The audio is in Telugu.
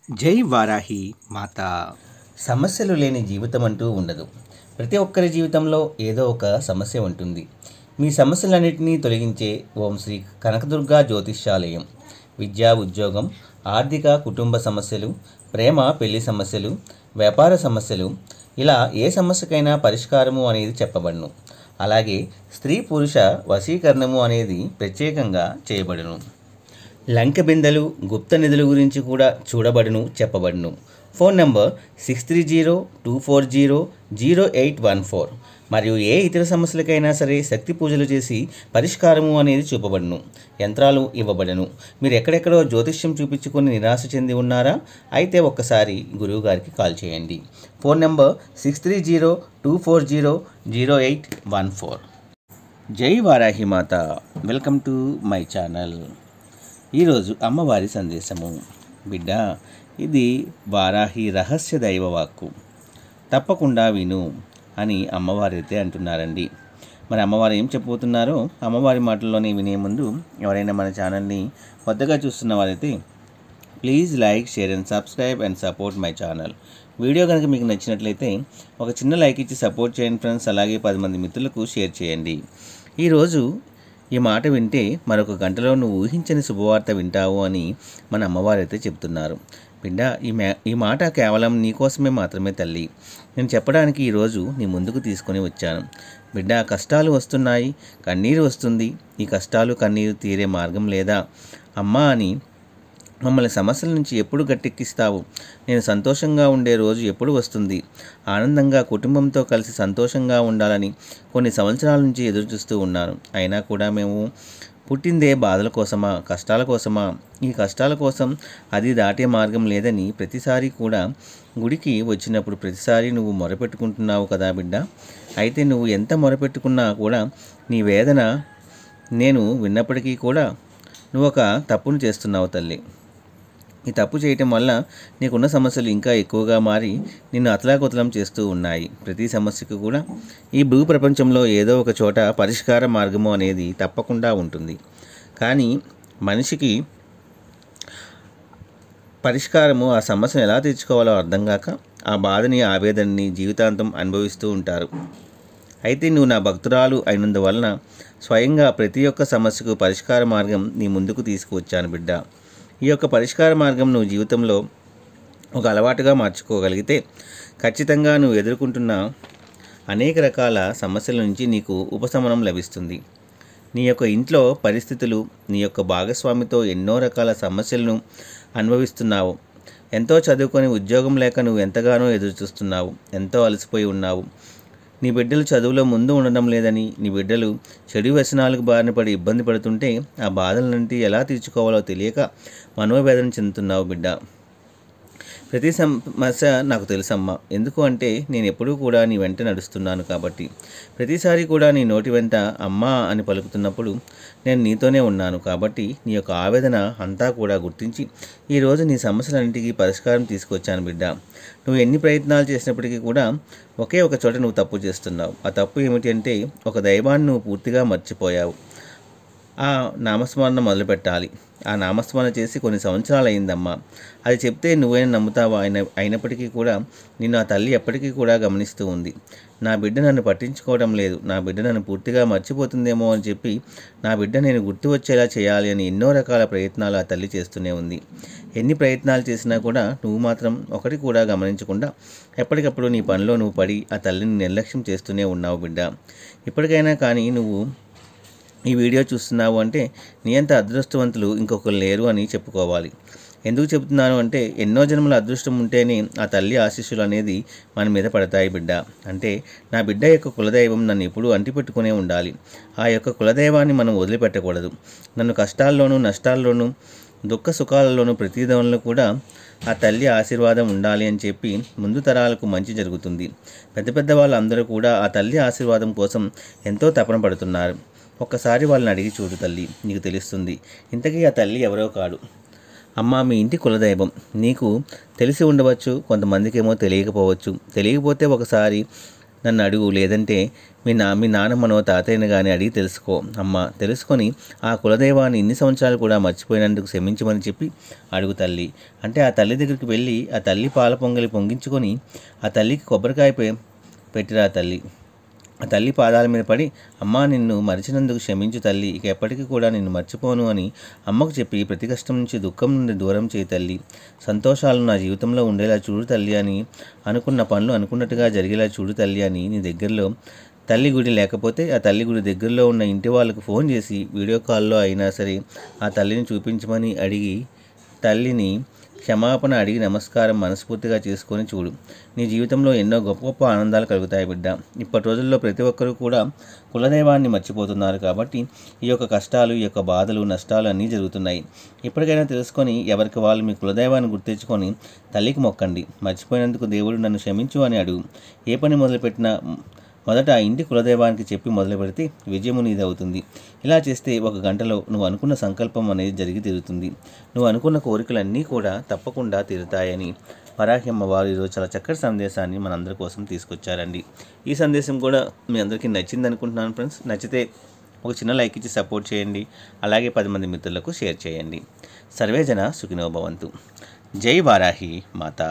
జై వారాహి మాత. సమస్యలు లేని జీవితం అంటూ ఉండదు. ప్రతి ఒక్కరి జీవితంలో ఏదో ఒక సమస్య ఉంటుంది. మీ సమస్యలన్నింటినీ తొలగించే ఓం శ్రీ కనకదుర్గా జ్యోతిష్యాలయం. విద్యా, ఉద్యోగం, ఆర్థిక, కుటుంబ సమస్యలు, ప్రేమ, పెళ్లి సమస్యలు, వ్యాపార సమస్యలు, ఇలా ఏ సమస్యకైనా పరిష్కారము అనేది చెప్పబడును. అలాగే స్త్రీ పురుష వశీకరణము అనేది ప్రత్యేకంగా చేయబడును. లంక బిందెలు, గుప్త నిధుల గురించి కూడా చూడబడును, చెప్పబడును. Phone number 6302400814. మరియు ఏ ఇతర సమస్యలకైనా సరే శక్తి పూజలు చేసి పరిష్కారము అనేది చూపబడును. యంత్రాలు ఇవ్వబడను. మీరు ఎక్కడెక్కడో జ్యోతిష్యం చూపించుకొని నిరాశ చెంది ఉన్నారా? అయితే ఒక్కసారి గురువుగారికి కాల్ చేయండి. Phone number 6302400814. జై వారాహి మాత. Welcome to my channel. ఈరోజు అమ్మవారి సందేశము. బిడ్డ, ఇది వారాహి రహస్య దైవవాక్కు, తప్పకుండా విను అని అమ్మవారైతే అంటున్నారండి. మరి అమ్మవారు ఏం చెప్పబోతున్నారో అమ్మవారి మాటల్లోనే వినే ముందు ఎవరైనా మన ఛానల్ని కొత్తగా చూస్తున్న వారైతే please like, share and subscribe and support my channel. Video కనుక మీకు నచ్చినట్లయితే ఒక చిన్న లైక్ ఇచ్చి సపోర్ట్ చేయండి ఫ్రెండ్స్. అలాగే 10 మంది మిత్రులకు షేర్ చేయండి. ఈరోజు ఈ మాట వింటే మరొక గంటలో నువ్వు ఊహించని శుభవార్త వింటావు అని మన అమ్మవారైతే చెప్తున్నారు. బిడ్డ, ఈ మాట కేవలం నీకోసమే మాత్రమే తల్లి. నేను చెప్పడానికి ఈరోజు నీ ముందుకు తీసుకొని వచ్చాను. బిడ్డ, కష్టాలు వస్తున్నాయి, కన్నీరు వస్తుంది. ఈ కష్టాలు కన్నీరు తీరే మార్గం లేదా అమ్మా అని మమ్మల్ని సమస్యల నుంచి ఎప్పుడు గట్టెక్కిస్తావు? నేను సంతోషంగా ఉండే రోజు ఎప్పుడు వస్తుంది? ఆనందంగా కుటుంబంతో కలిసి సంతోషంగా ఉండాలని కొన్ని సంవత్సరాల నుంచి ఎదురు చూస్తూ ఉన్నాను. అయినా కూడా మేము పుట్టిందే బాధల కోసమా, కష్టాల కోసమా? ఈ కష్టాల కోసం అది దాటే మార్గం లేదని ప్రతిసారి కూడా గుడికి వచ్చినప్పుడు ప్రతిసారి నువ్వు మొరపెట్టుకుంటున్నావు కదా బిడ్డ. అయితే నువ్వు ఎంత మొరపెట్టుకున్నా కూడా నీ వేదన నేను విన్నప్పటికీ కూడా నువ్వు ఒక తప్పును చేస్తున్నావు తల్లి. ఈ తప్పు చేయటం వల్ల నీకున్న సమస్యలు ఇంకా ఎక్కువగా మారి నిన్ను అతలాకుతలం చేస్తూ ఉన్నాయి. ప్రతి సమస్యకు కూడా ఈ భూ ప్రపంచంలో ఏదో ఒక చోట పరిష్కార మార్గము అనేది తప్పకుండా ఉంటుంది. కానీ మనిషికి పరిష్కారము ఆ సమస్యను ఎలా తీర్చుకోవాలో అర్థం కాక ఆ బాధని, ఆవేదనని జీవితాంతం అనుభవిస్తూ ఉంటారు. అయితే నువ్వు నా భక్తురాలు అయినందువలన స్వయంగా ప్రతి ఒక్క సమస్యకు పరిష్కార మార్గం నీ ముందుకు తీసుకువచ్చాను బిడ్డ. ఈ యొక్క పరిష్కార మార్గం నువ్వు జీవితంలో ఒక అలవాటుగా మార్చుకోగలిగితే ఖచ్చితంగా నువ్వు ఎదుర్కొంటున్న అనేక రకాల సమస్యల నుంచి నీకు ఉపశమనం లభిస్తుంది. నీ యొక్క ఇంట్లో పరిస్థితులు, నీ యొక్క భాగస్వామితో ఎన్నో రకాల సమస్యలను అనుభవిస్తున్నావు. ఎంతో చదువుకొని ఉద్యోగం లేక నువ్వు ఎంతగానో ఎదురు చూస్తున్నావు. ఎంతో అలసిపోయి ఉన్నావు. నీ బిడ్డలు చదువులో ముందు ఉండడం లేదని, నీ బిడ్డలు చెడు వ్యసనాలకు బారిన పడి ఇబ్బంది పడుతుంటే ఆ బాధలన్నింటి ఎలా తీర్చుకోవాలో తెలియక మనోవేదన చెందుతున్నావు బిడ్డ. ప్రతి సమస్య నాకు తెలుసమ్మా. ఎందుకు అంటే నేను ఎప్పుడూ కూడా నీ వెంట నడుస్తున్నాను కాబట్టి. ప్రతిసారి కూడా నీ నోటి వెంట అమ్మా అని పలుకుతున్నప్పుడు నేను నీతోనే ఉన్నాను కాబట్టి నీ యొక్క ఆవేదన అంతా కూడా గుర్తించి ఈరోజు నీ సమస్యలన్నింటికీ పరిష్కారం తీసుకొచ్చాను బిడ్డ. నువ్వు ఎన్ని ప్రయత్నాలు చేసినప్పటికీ కూడా ఒకే ఒక చోట నువ్వు తప్పు చేస్తున్నావు. ఆ తప్పు ఏమిటి అంటే ఒక దైవాన్ని నువ్వు పూర్తిగా మర్చిపోయావు. ఆ నామస్మరణ మొదలుపెట్టాలి. ఆ నామస్మరణ చేసి కొన్ని సంవత్సరాలు అయిందమ్మా. అది చెప్తే నువ్వైనా నమ్ముతావా? అయినప్పటికీ కూడా నిన్ను ఆ తల్లి ఎప్పటికీ కూడా గమనిస్తూ ఉంది. నా బిడ్డ నన్ను పట్టించుకోవడం లేదు, నా బిడ్డ నన్ను పూర్తిగా మర్చిపోతుందేమో అని చెప్పి నా బిడ్డ నేను గుర్తు వచ్చేలా చేయాలి అని ఎన్నో రకాల ప్రయత్నాలు ఆ తల్లి చేస్తూనే ఉంది. ఎన్ని ప్రయత్నాలు చేసినా కూడా నువ్వు మాత్రం ఒకటి కూడా గమనించకుండా ఎప్పటికప్పుడు నీ పనిలో నువ్వు పడి ఆ తల్లిని నిర్లక్ష్యం చేస్తూనే ఉన్నావు బిడ్డ. ఇప్పటికైనా కానీ నువ్వు ఈ వీడియో చూస్తున్నావు అంటే నీ అంత అదృష్టవంతులు ఇంకొకరు లేరు అని చెప్పుకోవాలి. ఎందుకు చెబుతున్నాను అంటే ఎన్నో జన్మల అదృష్టం ఉంటేనే ఆ తల్లి ఆశీస్సులు అనేది మన మీద పడతాయి బిడ్డ. అంటే నా బిడ్డ యొక్క కులదైవం నన్ను ఎప్పుడూ అంటిపెట్టుకునే ఉండాలి. ఆ యొక్క కులదైవాన్ని మనం వదిలిపెట్టకూడదు. నన్ను కష్టాల్లోనూ, నష్టాల్లోనూ, దుఃఖ సుఖాలలోనూ ప్రతిదవనలో కూడా ఆ తల్లి ఆశీర్వాదం ఉండాలి అని చెప్పి ముందు తరాలకు మంచి జరుగుతుంది. పెద్ద పెద్ద వాళ్ళందరూ కూడా ఆ తల్లి ఆశీర్వాదం కోసం ఎంతో తపన పడుతున్నారు. ఒక్కసారి వాళ్ళని అడిగి చూడు తల్లి, నీకు తెలుస్తుంది. ఇంతకీ ఆ తల్లి ఎవరో కాదు, అమ్మ మీ ఇంటి కులదైవం. నీకు తెలిసి ఉండవచ్చు, కొంతమందికి ఏమో తెలియకపోవచ్చు. తెలియకపోతే ఒకసారి నన్ను అడుగు, లేదంటే మీ నాన్నమ్మనో తాతయ్యను కానీ అడిగి తెలుసుకో అమ్మ. తెలుసుకొని ఆ కులదైవాన్ని ఇన్ని సంవత్సరాలు కూడా మర్చిపోయినందుకు క్షమించమని చెప్పి అడుగు తల్లి. అంటే ఆ తల్లి దగ్గరికి వెళ్ళి ఆ తల్లి పాల పొంగలి పొంగించుకొని ఆ తల్లికి కొబ్బరికాయ పెట్టిరా తల్లి. ఆ తల్లి పాదాల మీద పడి, అమ్మా నిన్ను మరిచినందుకు క్షమించు తల్లి, ఇక ఎప్పటికీ కూడా నిన్ను మర్చిపోను అని అమ్మకు చెప్పి ప్రతి కష్టం నుంచి దుఃఖం నుండి దూరం చేయి తల్లి. సంతోషాలు నా జీవితంలో ఉండేలా చూడు తల్లి అని, అనుకున్న పనులు అనుకున్నట్టుగా జరిగేలా చూడు తల్లి అని నీ దగ్గరలో తల్లి గుడి లేకపోతే ఆ తల్లి గుడి దగ్గరలో ఉన్న ఇంటి వాళ్ళకు ఫోన్ చేసి వీడియో కాల్లో అయినా సరే ఆ తల్లిని చూపించమని అడిగి తల్లిని క్షమాపణ అడిగి నమస్కారం మనస్ఫూర్తిగా చేసుకొని చూడు. నీ జీవితంలో ఎన్నో గొప్ప గొప్ప ఆనందాలు కలుగుతాయి బిడ్డ. ఇప్పటి రోజుల్లో ప్రతి ఒక్కరూ కూడా కులదైవాన్ని మర్చిపోతున్నారు కాబట్టి ఈ యొక్క కష్టాలు, ఈ యొక్క బాధలు, నష్టాలు అన్నీ జరుగుతున్నాయి. ఇప్పటికైనా తెలుసుకొని ఎవరికి వాళ్ళు మీ కులదైవాన్ని గుర్తించుకొని తల్లికి మొక్కండి. మర్చిపోయినందుకు దేవుడు నన్ను క్షమించు అని అడుగు. ఏ పని మొదలుపెట్టినా మొదట ఆ ఇంటి కులదైవానికి చెప్పి మొదలు పెడితే విజయము నీది అవుతుంది. ఇలా చేస్తే 1 గంటలో నువ్వు అనుకున్న సంకల్పం అనేది జరిగి తీరుతుంది. నువ్వు అనుకున్న కోరికలన్నీ కూడా తప్పకుండా తీరుతాయని వరాహి అమ్మవారు ఈరోజు చాలా చక్కటి సందేశాన్ని మనందరి కోసం తీసుకొచ్చారండి. ఈ సందేశం కూడా మీ అందరికీ నచ్చింది అనుకుంటున్నాను ఫ్రెండ్స్. నచ్చితే ఒక చిన్న లైక్ ఇచ్చి సపోర్ట్ చేయండి. అలాగే 10 మంది మిత్రులకు షేర్ చేయండి. సర్వేజన సుఖినో భవంతు. జై వారాహి మాత.